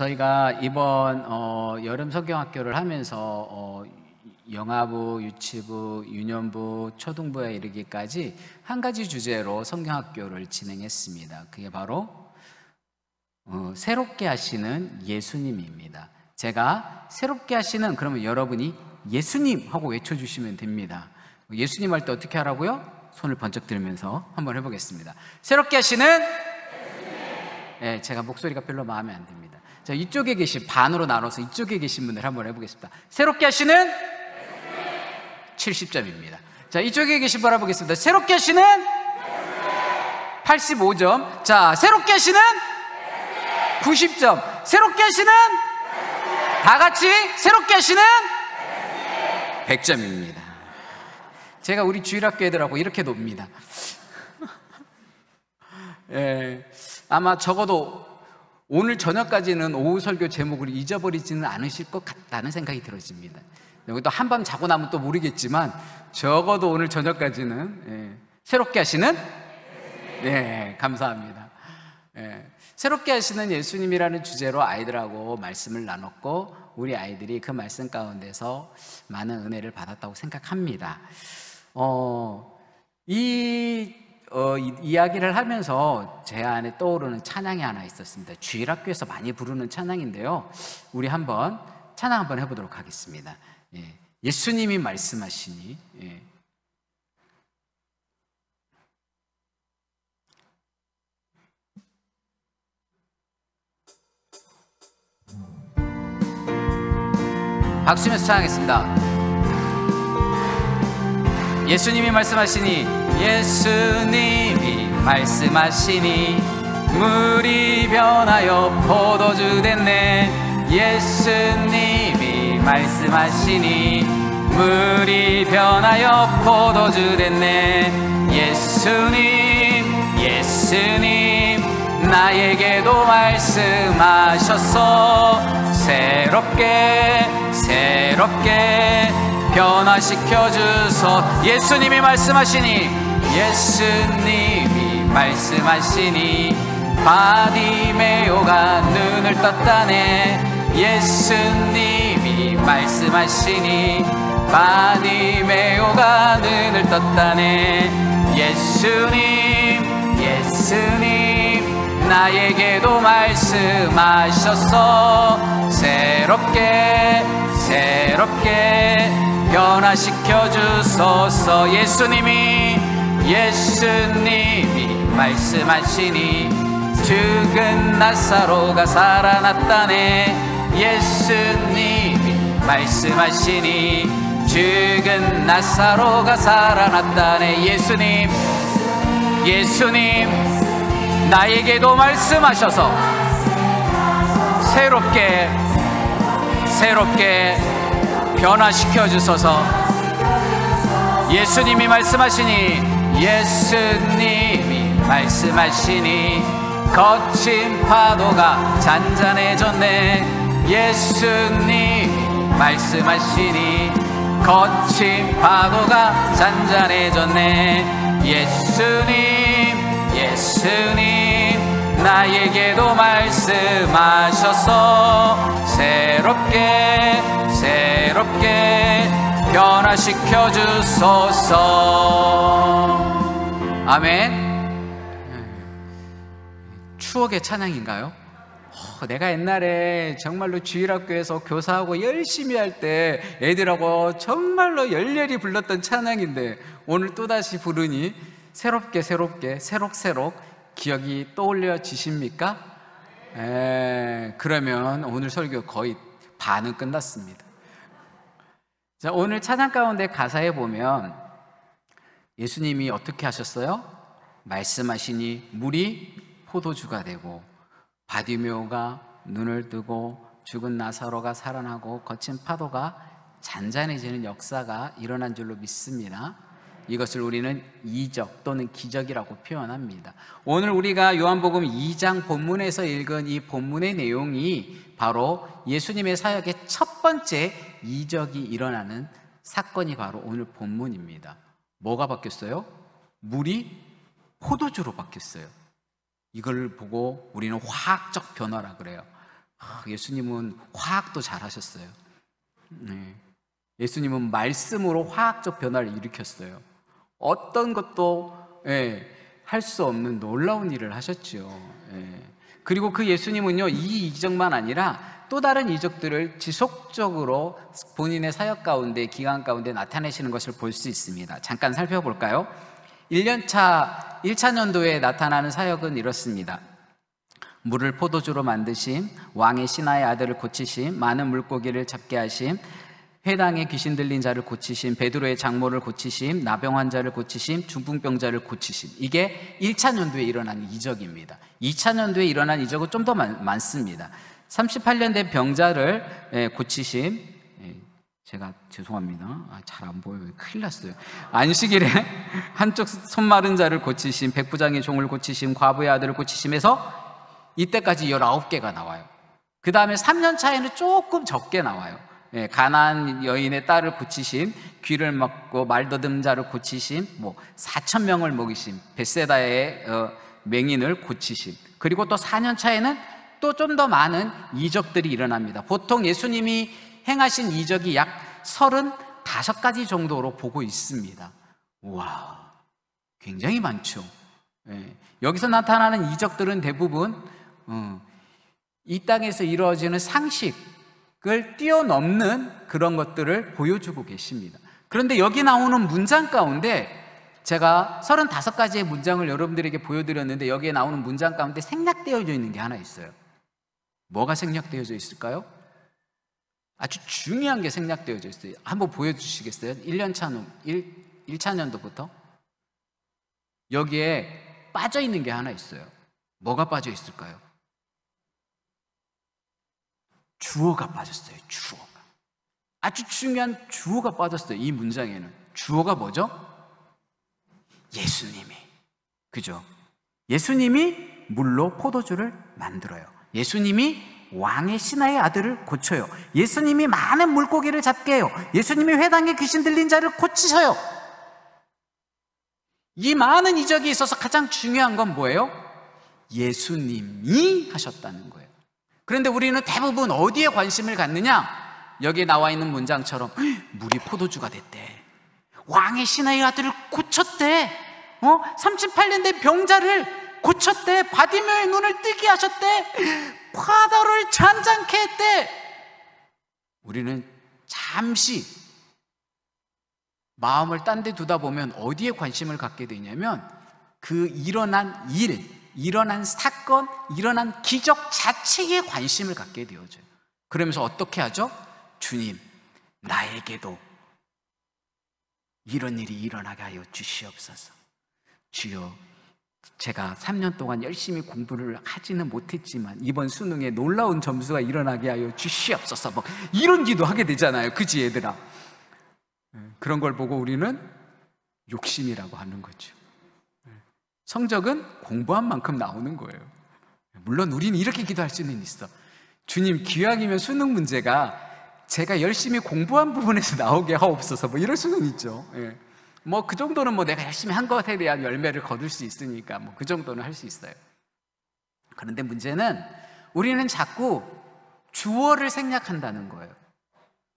저희가 이번 여름 성경학교를 하면서 영아부, 유치부, 유년부, 초등부에 이르기까지 한 가지 주제로 성경학교를 진행했습니다. 그게 바로 새롭게 하시는 예수님입니다. 제가 새롭게 하시는, 그러면 여러분이 예수님 하고 외쳐주시면 됩니다. 예수님 할 때 어떻게 하라고요? 손을 번쩍 들면서 한번 해보겠습니다. 새롭게 하시는 네, 제가 목소리가 별로 마음에 안 듭니다. 자, 이쪽에 계신, 반으로 나눠서 이쪽에 계신 분들 한번 해보겠습니다. 새롭게 하시는 70점입니다. 자, 이쪽에 계신 분 알아보겠습니다. 새롭게 하시는 85점. 자, 새롭게 하시는 90점. 새롭게 하시는 다 같이 새롭게 하시는 100점입니다. 제가 우리 주일학교 애들하고 이렇게 놉니다. 예, 아마 적어도 오늘 저녁까지는 오후 설교 제목을 잊어버리지는 않으실 것 같다는 생각이 들어집니다. 또 한 밤 자고 나면 또 모르겠지만 적어도 오늘 저녁까지는 새롭게 하시는 네, 감사합니다. 새롭게 하시는 예수님이라는 주제로 아이들하고 말씀을 나눴고 우리 아이들이 그 말씀 가운데서 많은 은혜를 받았다고 생각합니다. 이야기를 하면서 제 안에 떠오르는 찬양이 하나 있었습니다. 주일학교에서 많이 부르는 찬양인데요, 우리 한번 찬양 한번 해보도록 하겠습니다. 예수님이 말씀하시니. 박수면서 찬양하겠습니다. 예수님이 말씀하시니, 예수님이 말씀하시니 물이 변하여 포도주 됐네. 예수님이 말씀하시니 물이 변하여 포도주 됐네. 예수님 나에게도 말씀하셨어. 새롭게 변화시켜 주소. 예수님이 말씀하시니 바디메오가 눈을 떴다네. 예수님이 말씀하시니 바디메오가 눈을 떴다네. 예수님 나에게도 말씀하셨어. 새롭게 변화시켜 주소서. 예수님이 말씀하시니 죽은 나사로가 살아났다네. 예수님이 말씀하시니 죽은 나사로가 살아났다네. 예수님 나에게도 말씀하셔서 새롭게 변화시켜 주소서. 예수님이 말씀하시니 거친 파도가 잔잔해졌네. 예수님이 말씀하시니 거친 파도가 잔잔해졌네. 예수님 나에게도 말씀하셔서 새롭게 변화시켜 주소서. 아멘. 추억의 찬양인가요? 내가 옛날에 정말로 주일학교에서 교사하고 열심히 할 때 애들하고 정말로 열렬히 불렀던 찬양인데 오늘 또다시 부르니 새롭게 새록새록 기억이 떠올려지십니까? 그러면 오늘 설교 거의 반은 끝났습니다. 자, 오늘 찬양 가운데 가사에 보면 예수님이 어떻게 하셨어요? 말씀하시니 물이 포도주가 되고 바디메오가 눈을 뜨고 죽은 나사로가 살아나고 거친 파도가 잔잔해지는 역사가 일어난 줄로 믿습니다. 이것을 우리는 이적 또는 기적이라고 표현합니다. 오늘 우리가 요한복음 2장 본문에서 읽은 이 본문의 내용이 바로 예수님의 사역의 첫 번째 이적이 일어나는 사건이 바로 오늘 본문입니다. 뭐가 바뀌었어요? 물이 포도주로 바뀌었어요. 이걸 보고 우리는 화학적 변화라 그래요. 예수님은 화학도 잘하셨어요. 네. 예수님은 말씀으로 화학적 변화를 일으켰어요. 어떤 것도 할 수 없는 놀라운 일을 하셨죠. 그리고 그 예수님은요, 이 이적만 아니라 또 다른 이적들을 지속적으로 본인의 사역 가운데, 기간 가운데 나타내시는 것을 볼 수 있습니다. 잠깐 살펴볼까요? 1차 년도에 나타나는 사역은 이렇습니다. 물을 포도주로 만드심, 왕의 신하의 아들을 고치심, 많은 물고기를 잡게 하심, 회당에 귀신 들린 자를 고치심, 베드로의 장모를 고치심, 나병 환자를 고치심, 중풍병자를 고치심. 이게 1차 년도에 일어난 이적입니다. 2차 년도에 일어난 이적은 좀 더 많습니다. 38년 된 병자를 고치심. 제가 죄송합니다. 잘 안 보여요. 큰일 났어요. 안식일에 한쪽 손 마른 자를 고치심, 백부장의 종을 고치심, 과부의 아들을 고치심해서 이때까지 19개가 나와요. 그 다음에 3년 차에는 조금 적게 나와요. 가나안 여인의 딸을 고치심, 귀를 막고 말더듬 자를 고치심, 4,000명을 먹이심, 벳세다의 맹인을 고치심. 그리고 또 4년 차에는 또 좀 더 많은 이적들이 일어납니다. 보통 예수님이 행하신 이적이 약 35가지 정도로 보고 있습니다. 우와, 굉장히 많죠. 여기서 나타나는 이적들은 대부분 이 땅에서 이루어지는 상식을 뛰어넘는 그런 것들을 보여주고 계십니다. 그런데 여기 나오는 문장 가운데 제가 35가지의 문장을 여러분들에게 보여드렸는데 여기에 나오는 문장 가운데 생략되어져 있는 게 하나 있어요. 뭐가 생략되어져 있을까요? 아주 중요한 게 생략되어져 있어요. 한번 보여주시겠어요? 1차 년도부터 여기에 빠져 있는 게 하나 있어요. 뭐가 빠져 있을까요? 주어가 빠졌어요. 주어가. 아주 중요한 주어가 빠졌어요. 이 문장에는. 주어가 뭐죠? 예수님이. 그죠? 예수님이 물로 포도주를 만들어요. 예수님이 왕의 신하의 아들을 고쳐요. 예수님이 많은 물고기를 잡게 해요. 예수님이 회당에 귀신 들린 자를 고치셔요. 이 많은 이적이 있어서 가장 중요한 건 뭐예요? 예수님이 하셨다는 거예요. 그런데 우리는 대부분 어디에 관심을 갖느냐? 여기에 나와 있는 문장처럼 물이 포도주가 됐대, 왕의 신하의 아들을 고쳤대, 38년 된 병자를 고쳤대, 바디메오의 눈을 뜨게 하셨대, 파도를 잔잔케 했대. 우리는 잠시 마음을 딴 데 두다 보면 어디에 관심을 갖게 되냐면 그 일어난 일, 일어난 사건, 일어난 기적 자체에 관심을 갖게 되어져요. 그러면서 어떻게 하죠? 주님, 나에게도 이런 일이 일어나게 하여 주시옵소서. 주여, 제가 3년 동안 열심히 공부를 하지는 못했지만 이번 수능에 놀라운 점수가 일어나게 하여 주시옵소서. 이런 기도 하게 되잖아요. 그치, 얘들아? 그런 걸 보고 우리는 욕심이라고 하는 거죠. 성적은 공부한 만큼 나오는 거예요. 물론 우리는 이렇게 기도할 수는 있어. 주님, 기왕이면 수능 문제가 제가 열심히 공부한 부분에서 나오게 하옵소서. 이럴 수는 있죠. 그 정도는 내가 열심히 한 것에 대한 열매를 거둘 수 있으니까 그 정도는 할 수 있어요. 그런데 문제는 우리는 자꾸 주어를 생략한다는 거예요.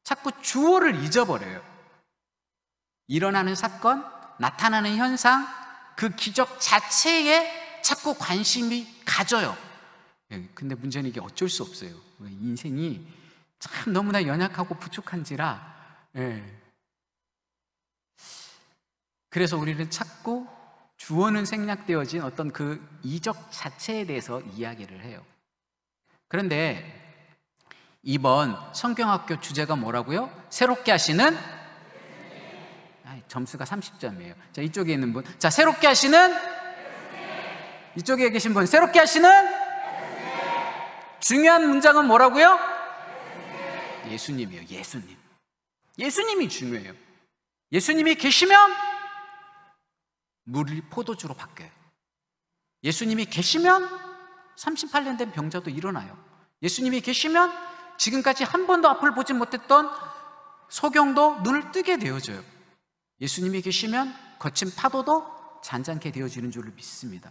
자꾸 주어를 잊어버려요. 일어나는 사건, 나타나는 현상, 그 기적 자체에 자꾸 관심이 가져요. 근데 문제는 이게 어쩔 수 없어요. 인생이 참 너무나 연약하고 부족한지라. 그래서 우리는 자꾸 주어는 생략되어진 어떤 그 이적 자체에 대해서 이야기를 해요. 그런데 이번 성경학교 주제가 뭐라고요? 새롭게 하시는, 점수가 30점이에요. 자, 이쪽에 있는 분, 자, 새롭게 하시는, 이쪽에 계신 분, 새롭게 하시는, 중요한 문장은 뭐라고요? 예수님이에요. 예수님. 예수님이 중요해요. 예수님이 계시면 물이 포도주로 바뀌어요. 예수님이 계시면 38년 된 병자도 일어나요. 예수님이 계시면 지금까지 한 번도 앞을 보지 못했던 소경도 눈을 뜨게 되어져요. 예수님이 계시면 거친 파도도 잔잔케 되어지는 줄을 믿습니다.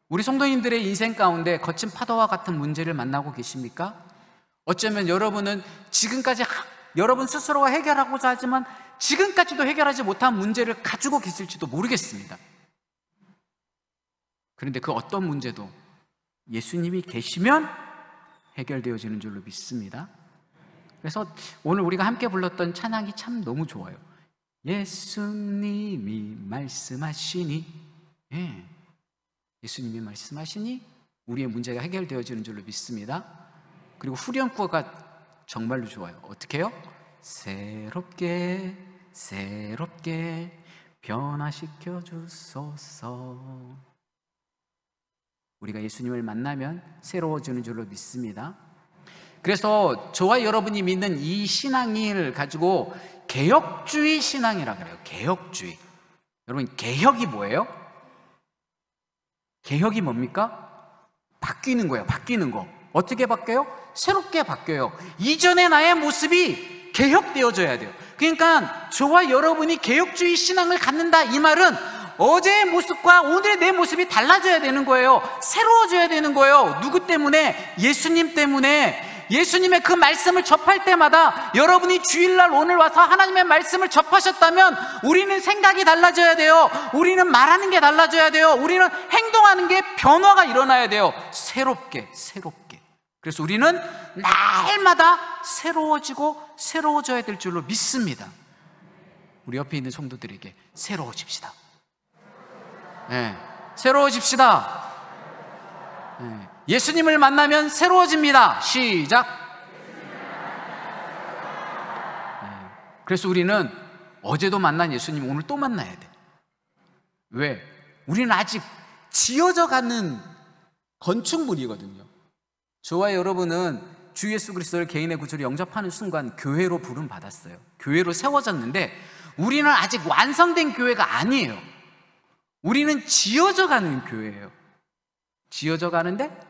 우리 성도님들의 인생 가운데 거친 파도와 같은 문제를 만나고 계십니까? 어쩌면 여러분은 지금까지 여러분 스스로가 해결하고자 하지만 지금까지도 해결하지 못한 문제를 가지고 계실지도 모르겠습니다. 그런데 그 어떤 문제도 예수님이 계시면 해결되어지는 줄로 믿습니다. 그래서 오늘 우리가 함께 불렀던 찬양이 참 너무 좋아요. 예수님이 말씀하시니, 예수님이 말씀하시니 우리의 문제가 해결되어지는 줄로 믿습니다. 그리고 후렴구가 정말로 좋아요. 어떻게 해요? 새롭게 새롭게 변화시켜 주소서. 우리가 예수님을 만나면 새로워지는 줄로 믿습니다. 그래서 저와 여러분이 믿는 이 신앙을 가지고 개혁주의 신앙이라고 그래요. 개혁주의. 여러분, 개혁이 뭐예요? 개혁이 뭡니까? 바뀌는 거예요. 바뀌는 거. 어떻게 바뀌어요? 새롭게 바뀌어요. 이전의 나의 모습이 개혁되어져야 돼요. 그러니까 저와 여러분이 개혁주의 신앙을 갖는다, 이 말은 어제의 모습과 오늘의 내 모습이 달라져야 되는 거예요. 새로워져야 되는 거예요. 누구 때문에? 예수님 때문에. 예수님의 그 말씀을 접할 때마다 여러분이 주일날 오늘 와서 하나님의 말씀을 접하셨다면 우리는 생각이 달라져야 돼요. 우리는 말하는 게 달라져야 돼요. 우리는 행동하는 게 변화가 일어나야 돼요. 새롭게. 그래서 우리는 날마다 새로워지고 새로워져야 될 줄로 믿습니다. 우리 옆에 있는 성도들에게 새로워집시다. 새로워집시다. 예수님을 만나면 새로워집니다. 시작. 그래서 우리는 어제도 만난 예수님 오늘 또 만나야 돼. 왜? 우리는 아직 지어져 가는 건축물이거든요. 저와 여러분은 주 예수 그리스도를 개인의 구주로 영접하는 순간 교회로 부름 받았어요. 교회로 세워졌는데 우리는 아직 완성된 교회가 아니에요. 우리는 지어져 가는 교회예요. 지어져 가는데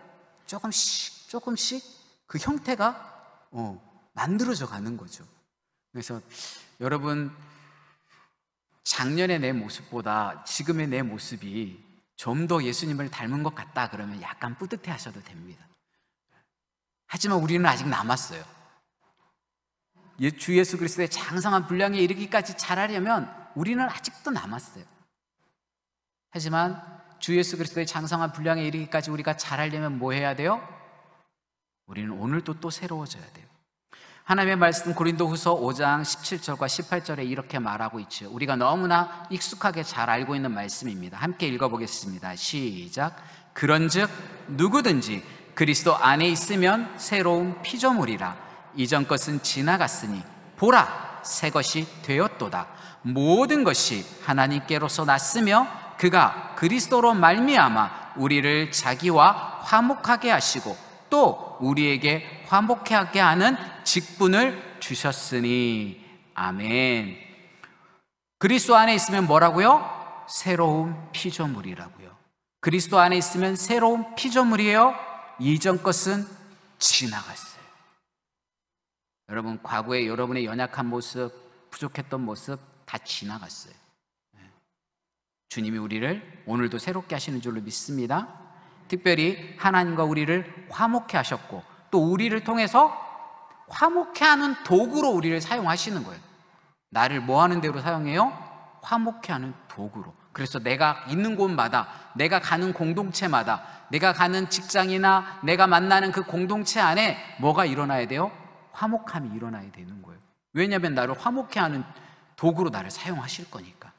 조금씩 그 형태가 만들어져 가는 거죠. 그래서 여러분, 작년의 내 모습보다 지금의 내 모습이 좀 더 예수님을 닮은 것 같다 그러면 약간 뿌듯해 하셔도 됩니다. 하지만 우리는 아직 남았어요. 주 예수 그리스도의 장성한 분량에 이르기까지 자라려면 우리는 아직도 남았어요. 하지만 주 예수 그리스도의 장성한 분량에 이르기까지 우리가 자라려면 뭐 해야 돼요? 우리는 오늘도 또 새로워져야 돼요. 하나님의 말씀 고린도후서 5장 17절과 18절에 이렇게 말하고 있죠. 우리가 너무나 익숙하게 잘 알고 있는 말씀입니다. 함께 읽어보겠습니다. 시작. 그런즉 누구든지 그리스도 안에 있으면 새로운 피조물이라. 이전 것은 지나갔으니 보라, 새 것이 되었도다. 모든 것이 하나님께로서 났으며 그가 그리스도로 말미암아 우리를 자기와 화목하게 하시고 또 우리에게 화목하게 하는 직분을 주셨으니. 아멘. 그리스도 안에 있으면 뭐라고요? 새로운 피조물이라고요. 그리스도 안에 있으면 새로운 피조물이에요. 이전 것은 지나갔어요. 여러분, 과거에 여러분의 연약한 모습, 부족했던 모습 다 지나갔어요. 주님이 우리를 오늘도 새롭게 하시는 줄로 믿습니다. 특별히 하나님과 우리를 화목케 하셨고 또 우리를 통해서 화목케 하는 도구로 우리를 사용하시는 거예요. 나를 뭐 하는 데로 사용해요? 화목케 하는 도구로. 그래서 내가 있는 곳마다, 내가 가는 공동체마다, 내가 가는 직장이나 내가 만나는 그 공동체 안에 뭐가 일어나야 돼요? 화목함이 일어나야 되는 거예요. 왜냐하면 나를 화목케 하는 도구로 나를 사용하실 거니까.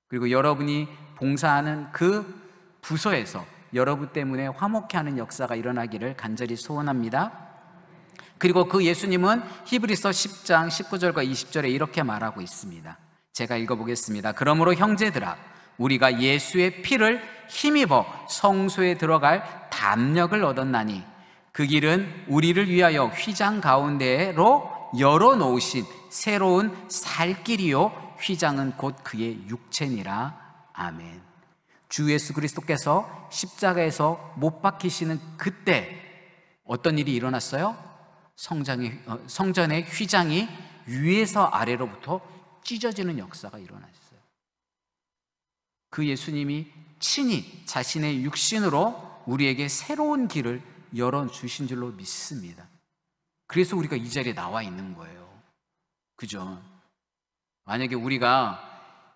그리고 여러분이 봉사하는 그 부서에서 여러분 때문에 화목케 하는 역사가 일어나기를 간절히 소원합니다. 그리고 그 예수님은 히브리서 10장 19절과 20절에 이렇게 말하고 있습니다. 제가 읽어보겠습니다. 그러므로 형제들아, 우리가 예수의 피를 힘입어 성소에 들어갈 담력을 얻었나니 그 길은 우리를 위하여 휘장 가운데로 열어놓으신 새로운 살 길이요 휘장은 곧 그의 육체니라. 아멘. 주 예수 그리스도께서 십자가에서 못 박히시는 그때 어떤 일이 일어났어요? 성전의 휘장이 위에서 아래로부터 찢어지는 역사가 일어났어요. 그 예수님이 친히 자신의 육신으로 우리에게 새로운 길을 열어주신 줄로 믿습니다. 그래서 우리가 이 자리에 나와 있는 거예요. 그죠? 만약에 우리가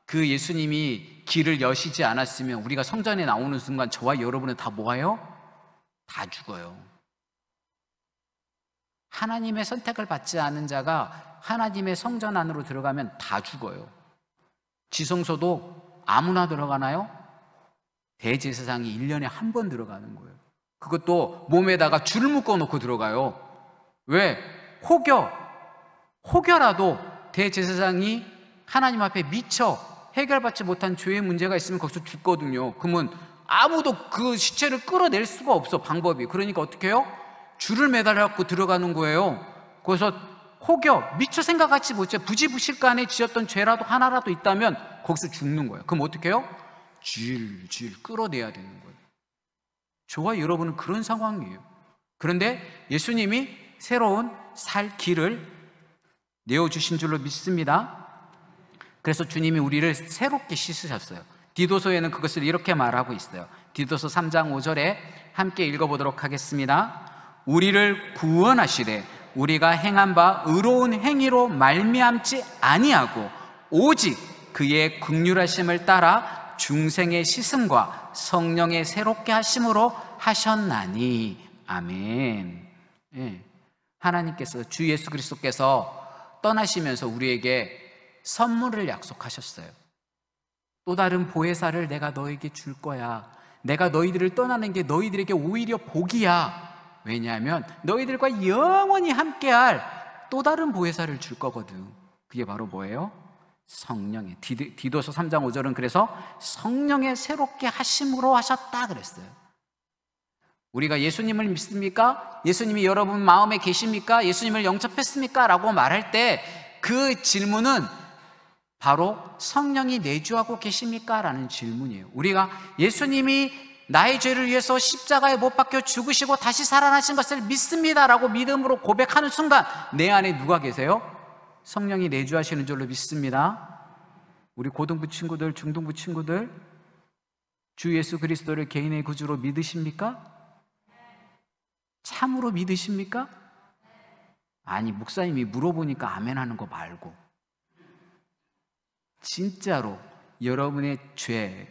그 예수님이 길을 여시지 않았으면 우리가 성전에 나오는 순간 저와 여러분은 다 뭐예요? 다 죽어요. 하나님의 선택을 받지 않은 자가 하나님의 성전 안으로 들어가면 다 죽어요. 지성소도 아무나 들어가나요? 대제사장이 1년에 한 번 들어가는 거예요. 그것도 몸에다가 줄을 묶어 놓고 들어가요. 왜? 혹여라도 대제사장이 하나님 앞에 미처 해결받지 못한 죄의 문제가 있으면 거기서 죽거든요. 그러면 아무도 그 시체를 끌어낼 수가 없어, 방법이. 그러니까 어떻게 해요? 줄을 매달아갖고 들어가는 거예요. 그래서 미처 생각하지 못해 부지부실간에 지었던 죄라도 하나라도 있다면 거기서 죽는 거예요. 그럼 어떻게 해요? 질질 끌어내야 되는 거예요. 저와 여러분은 그런 상황이에요. 그런데 예수님이 새로운 살 길을 내어주신 줄로 믿습니다. 그래서 주님이 우리를 새롭게 씻으셨어요. 디도서에는 그것을 이렇게 말하고 있어요. 디도서 3장 5절에 함께 읽어보도록 하겠습니다. 우리를 구원하시되 우리가 행한 바 의로운 행위로 말미암지 아니하고 오직 그의 긍휼하심을 따라 중생의 씻음과 성령의 새롭게 하심으로 하셨나니. 아멘. 예. 하나님께서, 주 예수 그리스도께서 떠나시면서 우리에게 선물을 약속하셨어요. 또 다른 보혜사를 내가 너에게 줄 거야. 내가 너희들을 떠나는 게 너희들에게 오히려 복이야. 왜냐하면 너희들과 영원히 함께할 또 다른 보혜사를 줄 거거든. 그게 바로 뭐예요? 성령의, 디도서 3장 5절은 그래서 성령의 새롭게 하심으로 하셨다 그랬어요. 우리가 예수님을 믿습니까? 예수님이 여러분 마음에 계십니까? 예수님을 영접했습니까? 라고 말할 때 그 질문은 바로 성령이 내주하고 계십니까? 라는 질문이에요. 우리가 예수님이 나의 죄를 위해서 십자가에 못 박혀 죽으시고 다시 살아나신 것을 믿습니다 라고 믿음으로 고백하는 순간 내 안에 누가 계세요? 성령이 내주하시는 줄로 믿습니다. 우리 고등부 친구들, 중등부 친구들, 주 예수 그리스도를 개인의 구주로 믿으십니까? 참으로 믿으십니까? 아니, 목사님이 물어보니까 아멘 하는 거 말고 진짜로 여러분의 죄,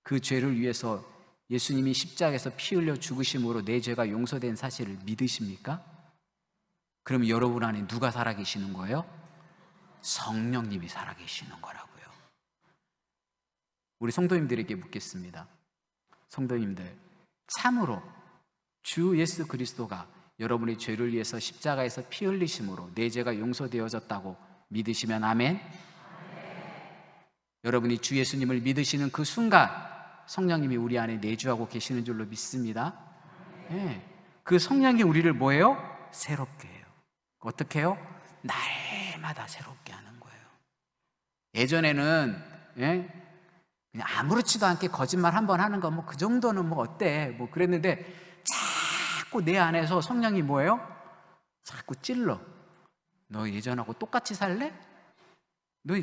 그 죄를 위해서 예수님이 십자가에서 피 흘려 죽으심으로 내 죄가 용서된 사실을 믿으십니까? 그럼 여러분 안에 누가 살아계시는 거예요? 성령님이 살아계시는 거라고요. 우리 성도님들에게 묻겠습니다. 성도님들, 참으로 주 예수 그리스도가 여러분의 죄를 위해서 십자가에서 피 흘리심으로 내 죄가 용서되어졌다고 믿으시면 아멘? 여러분이 주 예수님을 믿으시는 그 순간 성령님이 우리 안에 내주하고 계시는 줄로 믿습니다. 네. 그 성령이 우리를 뭐예요? 새롭게 해요. 어떻게 해요? 날마다 새롭게 하는 거예요. 예전에는 그냥 아무렇지도 않게 거짓말 한 번 하는 거 뭐 그 정도는 뭐 어때 뭐 그랬는데 자꾸 내 안에서 성령이 뭐예요? 자꾸 찔러. 너 예전하고 똑같이 살래? 너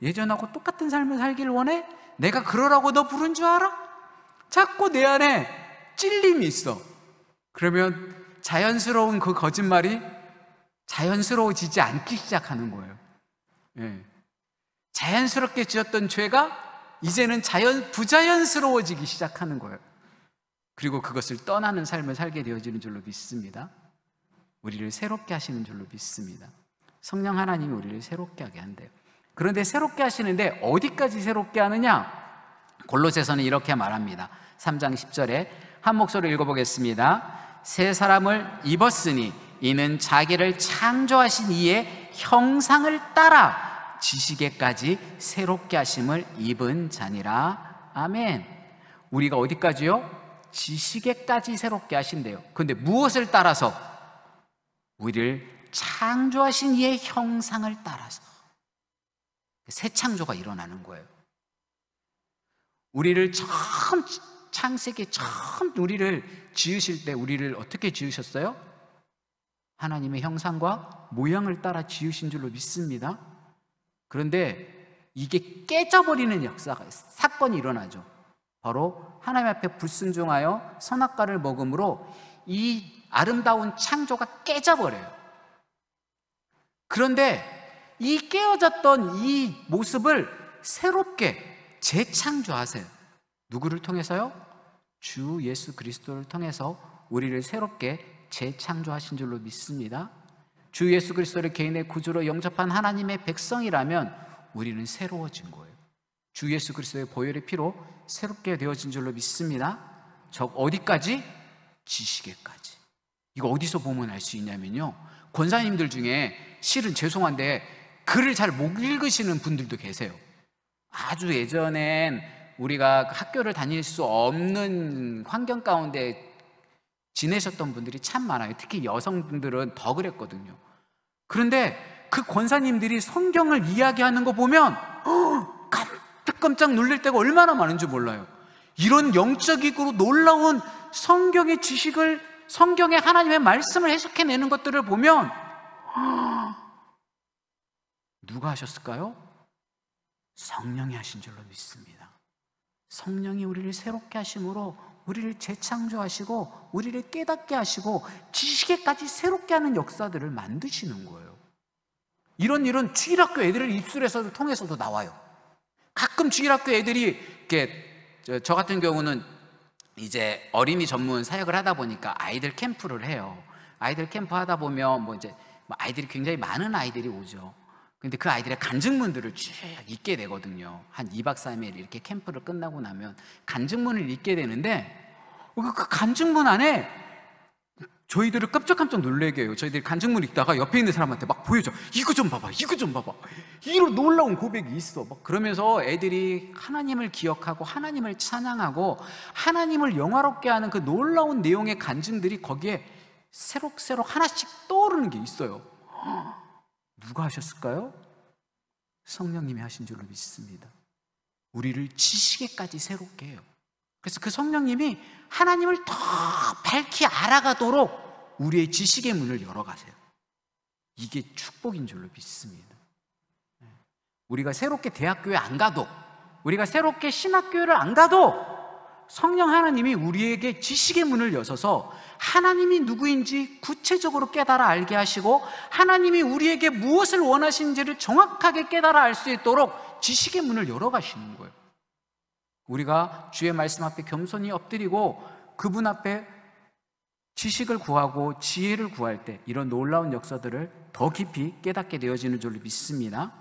예전하고 똑같은 삶을 살길 원해? 내가 그러라고 너 부른 줄 알아? 자꾸 내 안에 찔림이 있어. 그러면 자연스러운 그 거짓말이 자연스러워지지 않기 시작하는 거예요. 예. 자연스럽게 지었던 죄가 이제는 부자연스러워지기 시작하는 거예요. 그리고 그것을 떠나는 삶을 살게 되어지는 줄로 믿습니다. 우리를 새롭게 하시는 줄로 믿습니다. 성령 하나님이 우리를 새롭게 하게 한대요. 그런데 새롭게 하시는데 어디까지 새롭게 하느냐? 골로새서는 이렇게 말합니다. 3장 10절에 한 목소리로 읽어보겠습니다. 새 사람을 입었으니 이는 자기를 창조하신 이의 형상을 따라 지식에까지 새롭게 하심을 입은 자니라. 아멘. 우리가 어디까지요? 지식에까지 새롭게 하신대요. 그런데 무엇을 따라서? 우리를 창조하신 이의 형상을 따라서 새 창조가 일어나는 거예요. 우리를 처음 창세기에 처음 우리를 지으실 때 우리를 어떻게 지으셨어요? 하나님의 형상과 모양을 따라 지으신 줄로 믿습니다. 그런데 이게 깨져버리는 사건이 일어나죠. 바로 하나님 앞에 불순종하여 선악과를 먹음으로 이 아름다운 창조가 깨져버려요. 그런데 이 깨어졌던 이 모습을 새롭게 재창조하세요. 누구를 통해서요? 주 예수 그리스도를 통해서 우리를 새롭게 재창조하신 줄로 믿습니다. 주 예수 그리스도를 개인의 구주로 영접한 하나님의 백성이라면 우리는 새로워진 거예요. 주 예수 그리스도의 보혈의 피로 새롭게 되어진 줄로 믿습니다. 저 어디까지? 지식에까지. 이거 어디서 보면 알 수 있냐면요, 권사님들 중에 실은 죄송한데 글을 잘 못 읽으시는 분들도 계세요. 아주 예전엔 우리가 학교를 다닐 수 없는 환경 가운데 지내셨던 분들이 참 많아요. 특히 여성분들은 더 그랬거든요. 그런데 그 권사님들이 성경을 이야기하는 거 보면 깜짝깜짝 놀랄 때가 얼마나 많은지 몰라요. 이런 영적이고 놀라운 성경의 지식을, 성경의 하나님의 말씀을 해석해내는 것들을 보면 누가 하셨을까요? 성령이 하신 줄로 믿습니다. 성령이 우리를 새롭게 하심으로 우리를 재창조하시고 우리를 깨닫게 하시고 지식에까지 새롭게 하는 역사들을 만드시는 거예요. 이런 일은 주일학교 애들을 입술에서 통해서도 나와요. 가끔 주일학교 애들이 이렇게, 저 같은 경우는 이제 어린이 전문 사역을 하다 보니까 아이들 캠프를 해요. 아이들 캠프 하다 보면 이제 아이들이 굉장히 많은 아이들이 오죠. 근데 그 아이들의 간증문들을 쭉 읽게 되거든요. 한 2박 3일 이렇게 캠프를 끝나고 나면 간증문을 읽게 되는데 그 간증문 안에 저희들을 깜짝깜짝 놀라게 해요. 저희들이 간증문 읽다가 옆에 있는 사람한테 막 보여줘. 이거 좀 봐봐, 이거 좀 봐봐. 이런 놀라운 고백이 있어. 막 그러면서 애들이 하나님을 기억하고 하나님을 찬양하고 하나님을 영화롭게 하는 그 놀라운 내용의 간증들이 거기에 새록새록 하나씩 떠오르는 게 있어요. 누가 하셨을까요? 성령님이 하신 줄로 믿습니다. 우리를 지식에까지 새롭게 해요. 그래서 그 성령님이 하나님을 더 밝히 알아가도록 우리의 지식의 문을 열어가세요. 이게 축복인 줄로 믿습니다. 우리가 새롭게 대학교에 안 가도, 우리가 새롭게 신학교를 안 가도 성령 하나님이 우리에게 지식의 문을 여셔서 하나님이 누구인지 구체적으로 깨달아 알게 하시고 하나님이 우리에게 무엇을 원하시는지를 정확하게 깨달아 알 수 있도록 지식의 문을 열어가시는 거예요. 우리가 주의 말씀 앞에 겸손히 엎드리고 그분 앞에 지식을 구하고 지혜를 구할 때 이런 놀라운 역사들을 더 깊이 깨닫게 되어지는 줄로 믿습니다.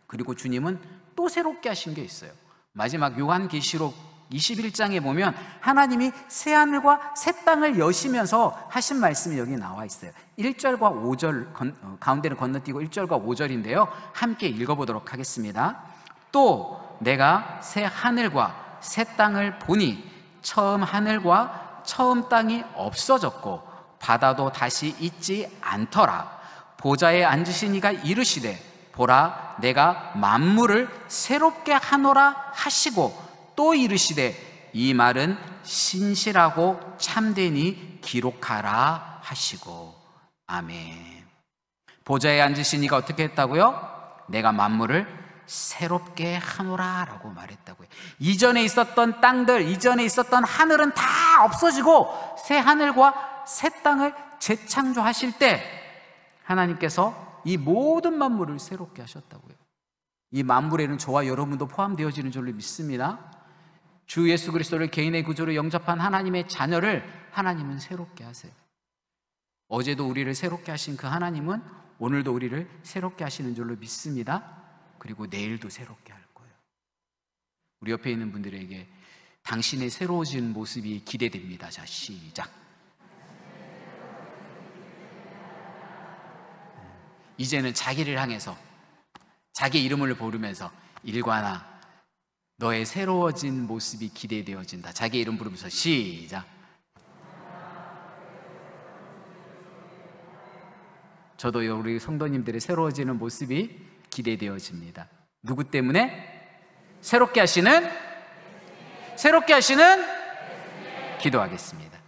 그리고 주님은 또 새롭게 하신 게 있어요. 마지막 요한계시록 21장에 보면 하나님이 새하늘과 새 땅을 여시면서 하신 말씀이 여기 나와 있어요. 1절과 5절, 가운데는 건너뛰고 1절과 5절인데요 함께 읽어보도록 하겠습니다. 또 내가 새 하늘과 새 땅을 보니 처음 하늘과 처음 땅이 없어졌고 바다도 다시 있지 않더라. 보좌에 앉으신 이가 이르시되 보라 내가 만물을 새롭게 하노라 하시고 또 이르시되 이 말은 신실하고 참되니 기록하라 하시고. 아멘. 보좌에 앉으신 이가 어떻게 했다고요? 내가 만물을 새롭게 하노라 라고 말했다고요. 이전에 있었던 땅들, 이전에 있었던 하늘은 다 없어지고 새 하늘과 새 땅을 재창조하실 때 하나님께서 이 모든 만물을 새롭게 하셨다고요. 이 만물에는 저와 여러분도 포함되어지는 줄로 믿습니다. 주 예수 그리스도를 개인의 구주로 영접한 하나님의 자녀를 하나님은 새롭게 하세요. 어제도 우리를 새롭게 하신 그 하나님은 오늘도 우리를 새롭게 하시는 줄로 믿습니다. 그리고 내일도 새롭게 할 거예요. 우리 옆에 있는 분들에게 당신의 새로워진 모습이 기대됩니다. 자, 시작. 이제는 자기를 향해서 자기 이름을 부르면서 일관아 너의 새로워진 모습이 기대되어진다. 자기 이름 부르면서 시작. 저도 우리 성도님들의 새로워지는 모습이 기대되어집니다. 누구 때문에? 새롭게 하시는 기도하겠습니다.